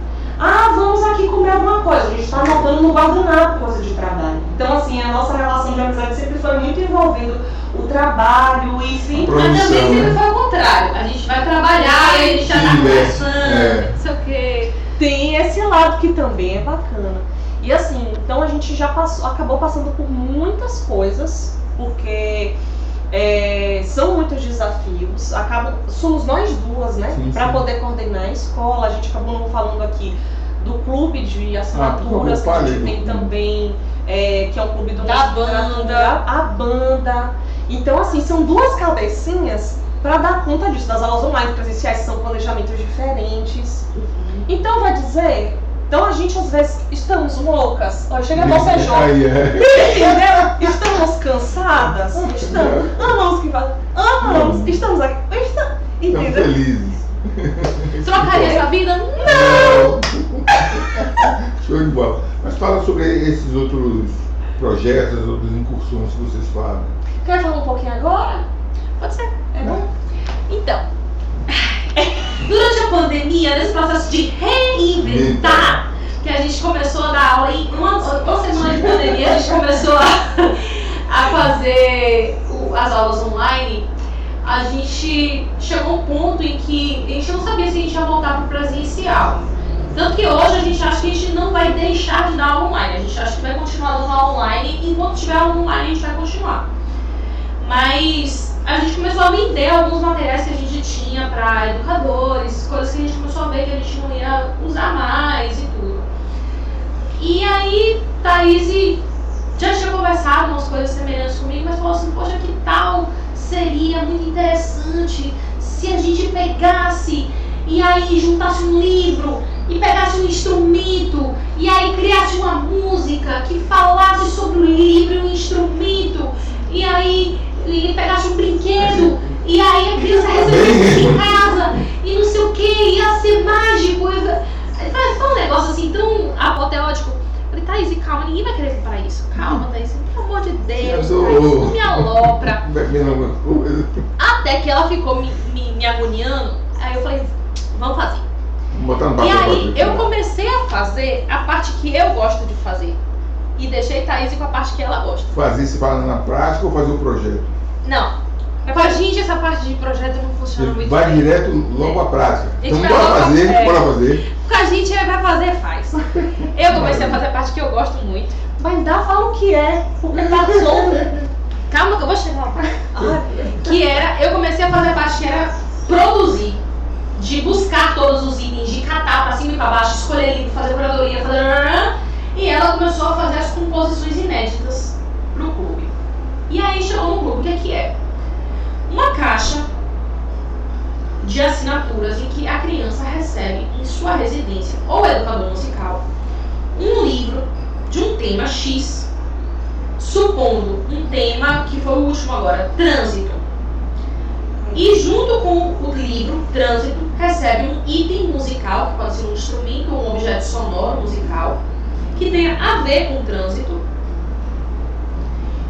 Vamos aqui comer alguma coisa, a gente está anotando no guardanapo coisa de trabalho. Então, assim, a nossa relação de amizade sempre foi muito envolvendo o trabalho e sim. Mas também sempre né? foi o contrário. A gente vai trabalhar e a gente já tá conversando, não sei o quê. Tem esse lado que também é bacana. E assim, então a gente já acabou passando por muitas coisas, porque são muitos desafios. Somos nós duas, né? Para poder coordenar a escola. A gente acabou não falando aqui do clube de assinaturas que a gente tem também, que é um clube da banda, a banda. Então assim, são duas cabecinhas para dar conta disso, das aulas online presenciais são planejamentos diferentes. Então vai dizer, então a gente às vezes estamos loucas, chega a bocejão, entendeu? Estamos cansadas, estamos, amamos que faz, amamos, estamos aqui, entendeu? Estamos felizes. Trocaria essa vida? Não! Show de bola. Mas fala sobre esses outros projetos, as outras incursões que vocês fazem. Quer falar um pouquinho agora? Pode ser. É bom? Então, durante a pandemia, nesse processo de reinventar, que a gente começou a dar aula em uma semana de pandemia, a gente começou a fazer as aulas online, a gente chegou a um ponto em que a gente não sabia se a gente ia voltar para o presencial. Tanto que hoje a gente acha que a gente não vai deixar de dar aula online, a gente acha que vai continuar dando aula online, e enquanto tiver aula online a gente vai continuar. Mas a gente começou a vender alguns materiais que a gente tinha para educadores, coisas que a gente começou a ver que a gente não ia usar mais e tudo. E aí, Thaís já tinha conversado umas coisas semelhantes comigo, mas falou assim, poxa, que tal seria muito interessante se a gente pegasse e aí juntasse um livro e pegasse um instrumento e aí criasse uma música que falasse sobre o livro e o instrumento e aí ele pegasse um brinquedo e aí a criança recebesse isso em casa e não sei o que, ia ser mágico. Foi um negócio assim tão apoteótico. Eu falei, Thaís, calma, ninguém vai querer comprar isso. Calma, Thaís, pelo amor de Deus, Thaís, não me alopra. Até que ela ficou me agoniando, aí eu falei, vamos fazer. E aí eu comecei a fazer a parte que eu gosto de fazer. E deixei Thaís com a parte que ela gosta. Fazer se fala na prática ou fazer o projeto? Não. Com a gente essa parte de projeto não funciona muito bem. Vai direto logo à prática. Então bora fazer. Com a gente vai fazer, faz. Eu comecei a fazer a parte que eu gosto muito. Mas fala o que é, porque tá solto. Calma que eu vou chegar lá. Que era, eu comecei a fazer a parte que era produzir. De buscar todos os itens, de catar pra cima e pra baixo, escolher livro, fazer curadoria, fazer... E ela começou a fazer as composições inéditas pro clube. E aí chegou no clube, o que é? Uma caixa de assinaturas em que a criança recebe em sua residência ou educador musical um livro de um tema X, supondo um tema que foi o último agora, trânsito. E junto com o livro, trânsito, recebe um item musical, que pode ser um instrumento ou um objeto sonoro musical, que tenha a ver com o trânsito.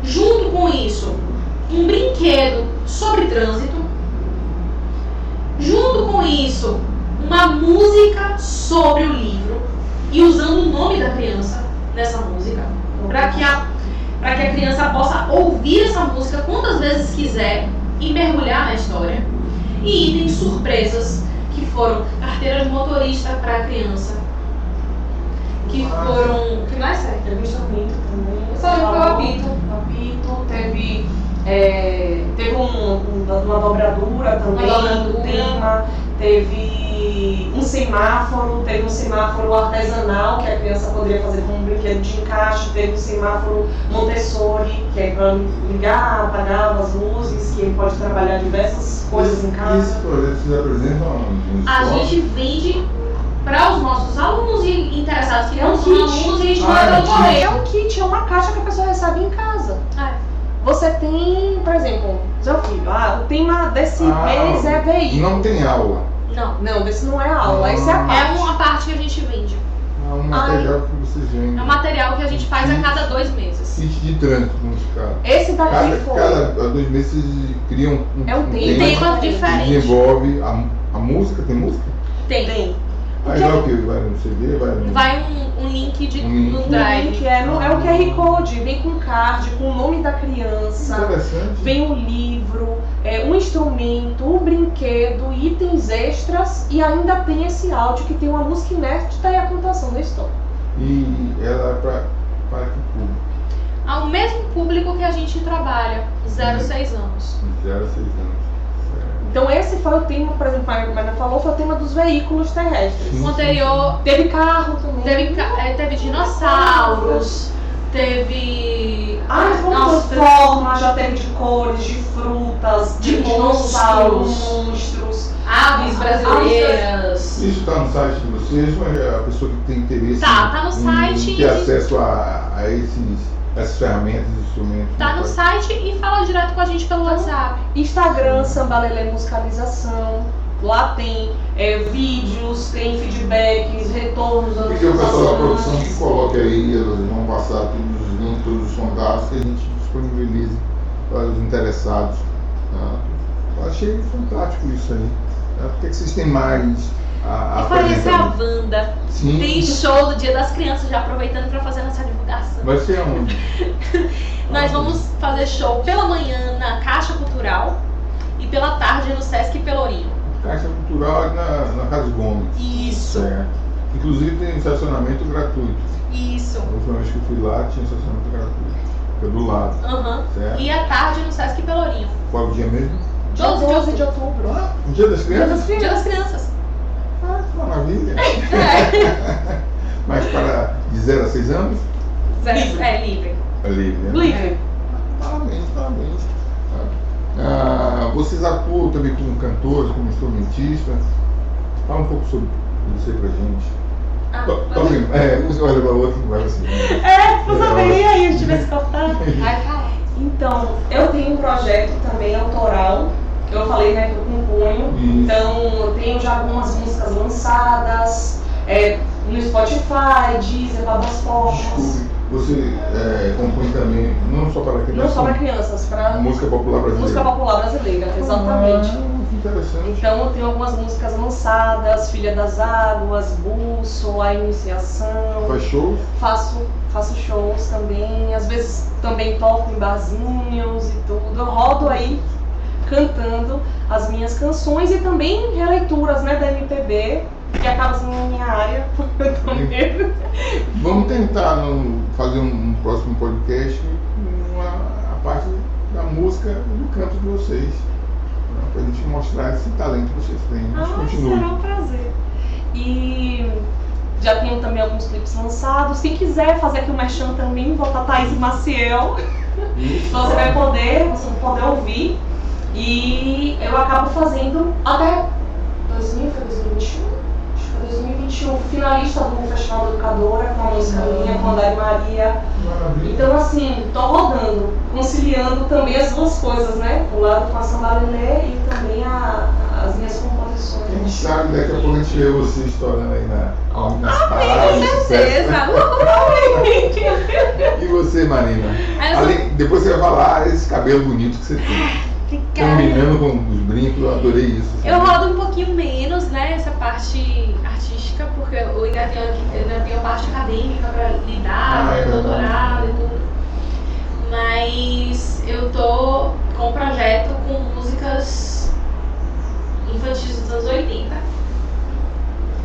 Junto com isso, um brinquedo sobre trânsito. Junto com isso, uma música sobre o livro e usando o nome da criança nessa música, para que a criança possa ouvir essa música quantas vezes quiser e mergulhar na história. E itens surpresas, que foram carteira de motorista para a criança, que foram... que mais é? Teve instrumento também. Só foi o apito. Teve uma dobradura também do tema, teve um semáforo artesanal que a criança poderia fazer como um brinquedo de encaixe, teve um semáforo Montessori, que é para ligar, apagar as luzes, que ele pode trabalhar diversas coisas em casa. Esse projeto vocês apresentam a gente vende para os nossos alunos e interessados que não são alunos e a gente manda pelo correio. É um kit, é uma caixa que a pessoa recebe em casa. Você tem, por exemplo, seu filho, o tema desse mês é veículo. Não tem aula. Não, desse não é aula, esse é a parte. É uma parte que a gente vende. Um material que vocês vendem. É um material que a gente faz a cada 2 meses. Kit de trânsito musical. Esse daqui foi. Cada 2 meses vocês criam um tema diferente. Desenvolve a música, tem música? Tem. Aí vai o quê? Vai no CD? Vai um link no O Drive. link é o QR Code, vem com card, com o nome da criança, Interessante. vem um livro, um instrumento, um brinquedo, itens extras e ainda tem esse áudio que tem uma música inédita e a contação da história. E ela é para que público? Ao mesmo público que a gente trabalha, 0 a 6 anos. 0 a 6 anos. Então esse foi o tema, por exemplo, a Marina falou, foi o tema dos veículos terrestres. O anterior Teve carro também. teve dinossauros, teve. Quantas formas já teve de cores, de frutas, de monstros, Aves brasileiras. Isso está no site de vocês, mas a pessoa que tem interesse Tá no site. em ter acesso a essas ferramentas, instrumentos. Tá no site e fala direto com a gente pelo WhatsApp. Instagram, Sambalelê Musicalização. Lá tem vídeos, tem feedbacks, retornos das Porque o pessoal da produção ações. que coloque aí, elas vão passar todos os links, todos os contatos que a gente disponibilize para os interessados. Tá? Eu achei fantástico isso aí. Tá? Por que vocês têm mais a E conhecer a apresentar? Wanda. Sim. Tem show do Dia das Crianças, já aproveitando para fazer nossa divulgação. Vai ser aonde? Nós vamos fazer show pela manhã na Caixa Cultural e pela tarde no Sesc Pelourinho. Caixa Cultural ali na Casa Gomes. Isso. Certo. Inclusive tem estacionamento gratuito. Isso. A última vez que eu fui lá tinha estacionamento gratuito. Fica do lado. Aham. Certo. E à tarde no Sesc Pelourinho. Qual é o dia mesmo? Dia 12 de outubro. O Dia das Crianças? Dia das Crianças. Ah, que maravilha. Mas para de 0 a 6 anos? Livre. É livre, né? Livre. Parabéns. Vocês atuam também como cantores, como instrumentista. Fala um pouco sobre você pra gente. Olha para o outro, vai assim. Não saberia aí, a gente vai se cortar. Vai falar. Então, eu tenho um projeto também autoral. Eu falei, né, que eu componho. Isso. Então, eu tenho já algumas músicas lançadas no Spotify, Deezer, várias formas. Desculpe, você compõe também, não só para crianças, Não só para crianças, para música popular brasileira. música popular brasileira, exatamente. Que interessante. Então, eu tenho algumas músicas lançadas, Filha das Águas, Bússola, A Iniciação. Faz shows? Faço shows também, às vezes também toco em barzinhos e tudo. Eu rodo aí cantando as minhas canções e também releituras, né, da MPB, que acaba sendo a minha área, porque eu tô mesmo. Vamos tentar fazer um próximo podcast com a parte da música e do canto de vocês, para a gente mostrar esse talento que vocês têm. A gente continua. Será um prazer. E já tenho também alguns clipes lançados. Quem quiser fazer aqui o merchan também, vou pra Thaís Maciel. Você vai poder ouvir. E eu acabo fazendo até 2021? Acho que foi 2021, finalista do Festival da Educadora, com a música minha, com a Dari Maria. Maravilha. Então assim, tô rodando, conciliando também as duas coisas, né? O lado com a Sambalelê e também as minhas composições. Quem sabe daqui a pouco a gente vê você estourando aí nas paradas. Com certeza. E você, Marina? Depois você vai falar esse cabelo bonito que você tem. Combinando com os brincos, eu adorei isso. Eu rodo um pouquinho menos, né, essa parte artística, porque eu ainda tenho a parte acadêmica para lidar, doutorado e tudo. Mas eu tô com um projeto com músicas infantis dos anos 80.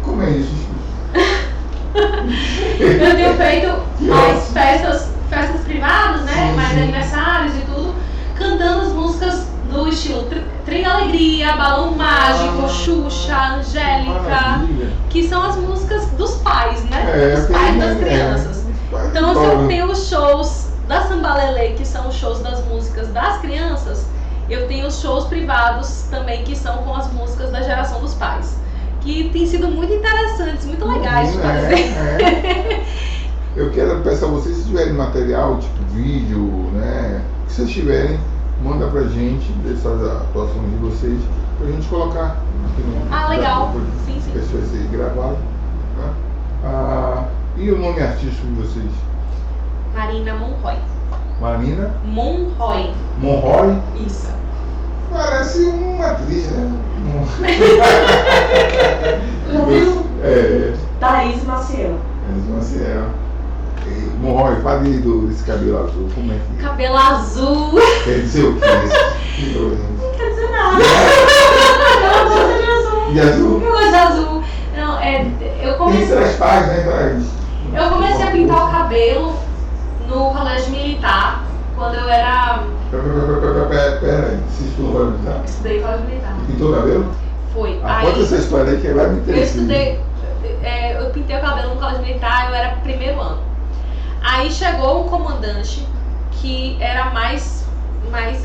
Como é isso? Eu tenho feito mais festas privadas, né, mais aniversários e tudo, cantando as músicas do estilo Trem da Alegria, Balão Mágico, Xuxa, Angélica, Maravilha. que são as músicas dos pais, né? Dos pais das crianças. Então, se eu tenho os shows da Sambalelê, que são os shows das músicas das crianças, eu tenho os shows privados também, que são com as músicas da geração dos pais. Que tem sido muito interessantes, muito legais de fazer. Eu peço a vocês, se tiverem material, tipo vídeo, né? Que vocês tiverem, manda pra gente dessas atuações de vocês, pra gente colocar aqui no. Legal. Sim. Esse vai ser gravado. Tá? E o nome artístico de vocês? Marina Monroy. Marina? Monroy. Monroy? Isso. Parece uma atriz, né? grande, Maciel. Morrói, fala desse cabelo azul, como é que é? Cabelo azul. Quer dizer o quê? Não quer dizer nada. Eu gosto de azul. De azul? Eu gosto de azul. Não, eu comecei. Traz paz, né? Eu comecei a pintar o cabelo no colégio militar, quando eu era. Pera aí, você estudou no colégio militar? Estudei colégio militar. Pintou o cabelo? Foi. Conta essa história aí que vai me interessar. Eu estudei. Eu pintei o cabelo no colégio militar, eu era primeiro ano. Aí chegou um comandante que era mais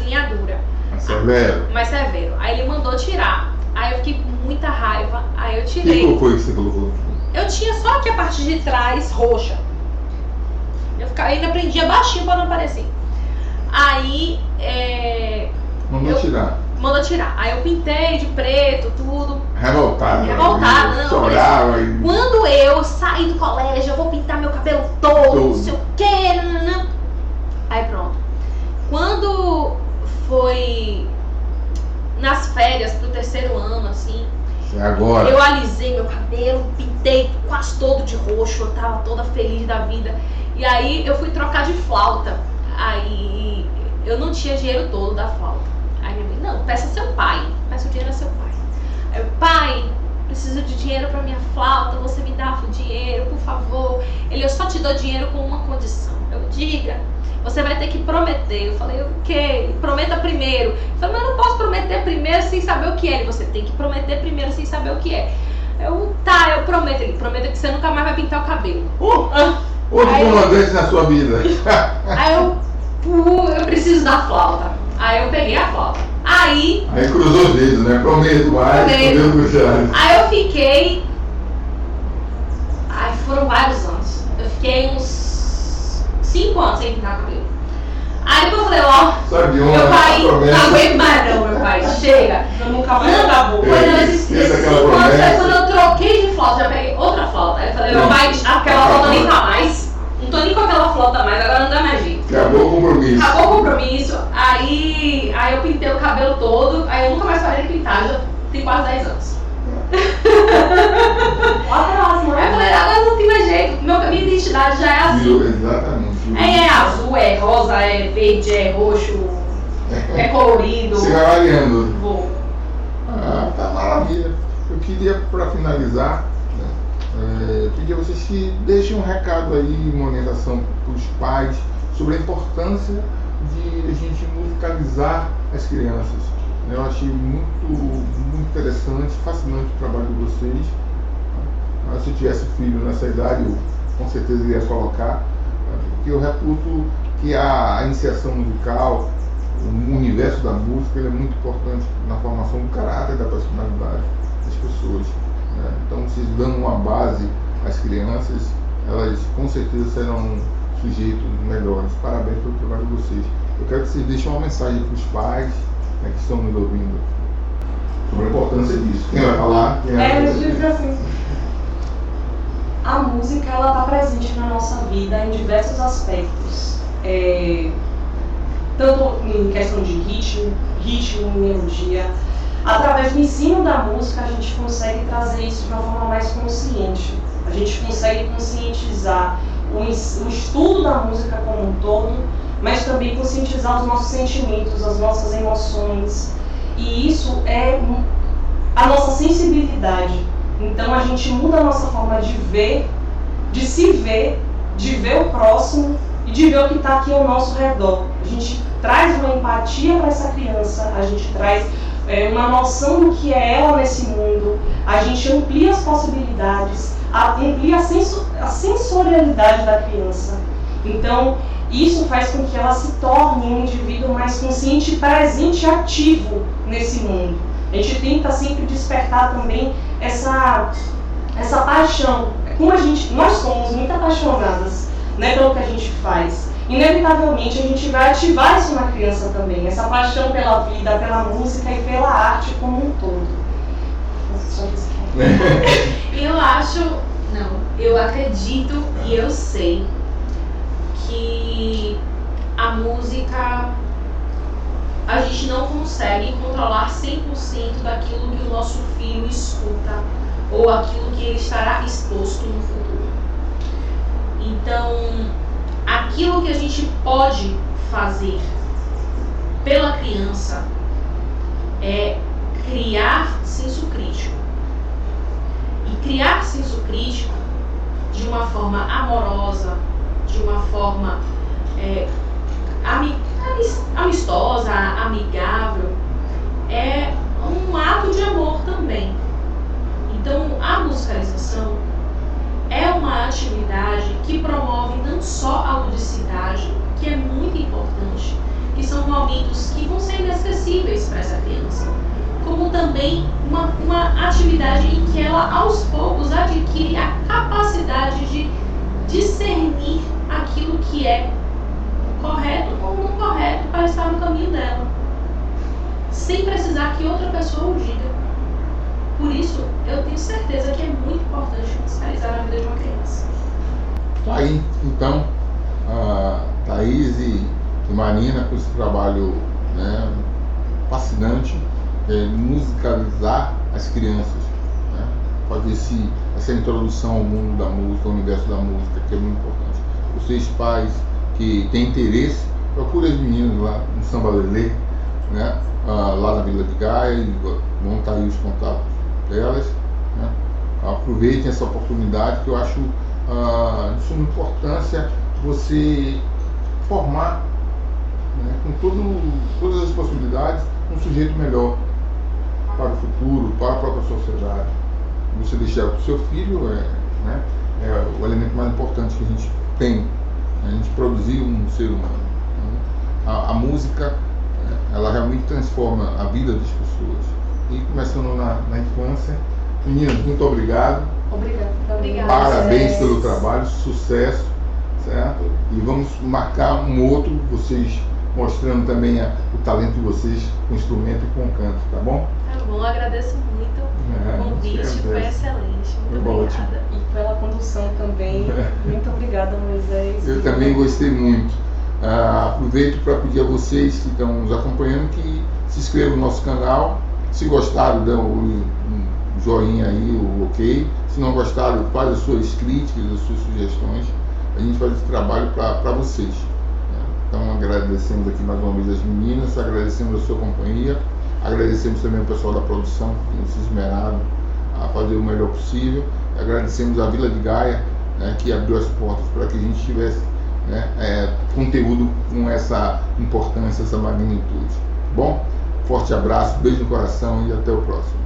linha dura. Severo. Mais severo. Aí ele mandou tirar. Aí eu fiquei com muita raiva. Aí eu tirei. Que cor foi que você colocou? Eu tinha só aqui a parte de trás roxa. Eu ainda prendia baixinho pra não aparecer. Aí Mandou tirar. Mandou tirar. Aí eu pintei de preto, tudo. Revoltada. Não. Chorava. Quando eu saí do colégio, eu vou pintar meu cabelo todo, não sei o quê. Nananã. Aí pronto. Quando foi nas férias pro terceiro ano, assim, agora. eu alisei meu cabelo, pintei quase todo de roxo, eu tava toda feliz da vida. E aí eu fui trocar de flauta. Aí eu não tinha dinheiro todo da flauta. Aí minha mãe, não, peça seu pai, peça o dinheiro a seu pai. Aí eu, pai, preciso de dinheiro pra minha flauta, você me dá o dinheiro, por favor. Ele, eu só te dou dinheiro com uma condição. Eu, diga, você vai ter que prometer. Eu falei, o quê? Prometa primeiro. Ele falou, mas eu não posso prometer primeiro sem saber o que é. Ele, você tem que prometer primeiro sem saber o que é. Eu, tá, eu prometo. Ele, prometa que você nunca mais vai pintar o cabelo. Outro comandante na sua vida. Aí eu preciso da flauta. Aí eu peguei a flauta. Aí cruzou os dedos, né? Prometo mais. Aí eu fiquei. Aí foram vários anos. Eu fiquei uns 5 anos sem pintar o cabelo. Aí depois eu falei, meu pai, não aguento mais não, meu pai, chega. Eu nunca mais dar boca. Esses 5 anos, aí quando eu troquei de flauta, já peguei outra flauta. Aí eu falei, meu pai, aquela flauta nem tá mais. Não tô nem com aquela flauta mais, agora não dá mais jeito. Acabou o compromisso. Acabou o compromisso. Aí eu pintei o cabelo todo, aí eu nunca mais parei de pintar, já tem quase 10 anos. Aí eu falei, agora não tem mais jeito, minha identidade já é assim. Exatamente. É azul, é rosa, é verde, é roxo, é colorido. Você vai variando. Vou. Tá maravilha. Eu queria, para finalizar, pedir a vocês que deixem um recado aí, uma orientação para os pais sobre a importância de a gente musicalizar as crianças. Eu achei muito interessante, fascinante o trabalho de vocês. Se eu tivesse filho nessa idade, eu com certeza iria colocar, porque eu reputo que a iniciação musical, o universo da música, ele é muito importante na formação do caráter e da personalidade das pessoas. Então, vocês dando uma base às crianças, elas com certeza serão sujeitos melhores. Parabéns pelo trabalho de vocês. Eu quero que vocês deixem uma mensagem para os pais que estão nos ouvindo sobre a importância disso. Quem vai falar? Eu digo assim, a música ela está presente na nossa vida em diversos aspectos. Tanto em questão de ritmo, melodia. Através do ensino da música, a gente consegue trazer isso de uma forma mais consciente. A gente consegue conscientizar o estudo da música como um todo, mas também conscientizar os nossos sentimentos, as nossas emoções. E isso é a nossa sensibilidade. Então a gente muda a nossa forma de ver, de se ver, de ver o próximo e de ver o que está aqui ao nosso redor. A gente traz uma empatia para essa criança, a gente traz uma noção do que é ela nesse mundo, a gente amplia as possibilidades, amplia a sensorialidade da criança. Então, isso faz com que ela se torne um indivíduo mais consciente, presente e ativo nesse mundo. A gente tenta sempre despertar também essa paixão. Como nós somos muito apaixonadas, né, pelo que a gente faz. Inevitavelmente a gente vai ativar isso na criança também, essa paixão pela vida, pela música e pela arte como um todo. Eu acredito e eu sei que a música, a gente não consegue controlar 100% daquilo que o nosso filho escuta ou aquilo que ele estará exposto no futuro. Então, aquilo que a gente pode fazer pela criança é criar senso crítico. E criar senso crítico de uma forma amorosa, de uma forma amistosa, amigável, é um ato de amor também. Então, a musicalização é uma atividade que promove não só a ludicidade, que é muito importante, que são momentos que vão ser inesquecíveis para essa criança, como também uma atividade em que ela, aos poucos, adquire a capacidade de discernir aquilo que é correto ou não correto para estar no caminho dela, sem precisar que outra pessoa o diga. Por isso, eu tenho certeza que é muito importante musicalizar na vida de uma criança. Tá aí, então, a Thaís e Marina com esse trabalho, né, fascinante, musicalizar as crianças, né, fazer essa introdução ao mundo da música, ao universo da música, que é muito importante. Vocês pais que têm interesse, procurem as meninas lá no Samba Lelê, né, lá na Vila de Gaia, e vão estar aí os contatos delas, né. Aproveitem essa oportunidade, que eu acho de suma importância você formar, né, com todas as possibilidades, um sujeito melhor para o futuro, para a própria sociedade. Você deixar para o seu filho é o elemento mais importante que a gente tem, a gente produzir um ser humano. A música, ela realmente transforma a vida das pessoas. E começando na infância. Meninas, muito obrigado. Obrigada. Parabéns pelo trabalho, sucesso, certo? E vamos marcar um outro, vocês mostrando também o talento de vocês com instrumento e com canto, tá bom? Tá bom, agradeço muito o convite, foi excelente, muito obrigada. E pela condução também, muito obrigada, Moisés. Eu também gostei muito. Aproveito para pedir a vocês que estão nos acompanhando que se inscrevam no nosso canal. Se gostaram, dão o joinha aí, o ok. Se não gostaram, faz as suas críticas, as suas sugestões. A gente faz esse trabalho para vocês. Então agradecemos aqui mais uma vez as meninas, agradecemos a sua companhia, agradecemos também o pessoal da produção que tem se esmerado a fazer o melhor possível. Agradecemos a Vila de Gaia, né, que abriu as portas para que a gente tivesse, né, conteúdo com essa importância, essa magnitude. Bom, forte abraço, beijo no coração e até o próximo.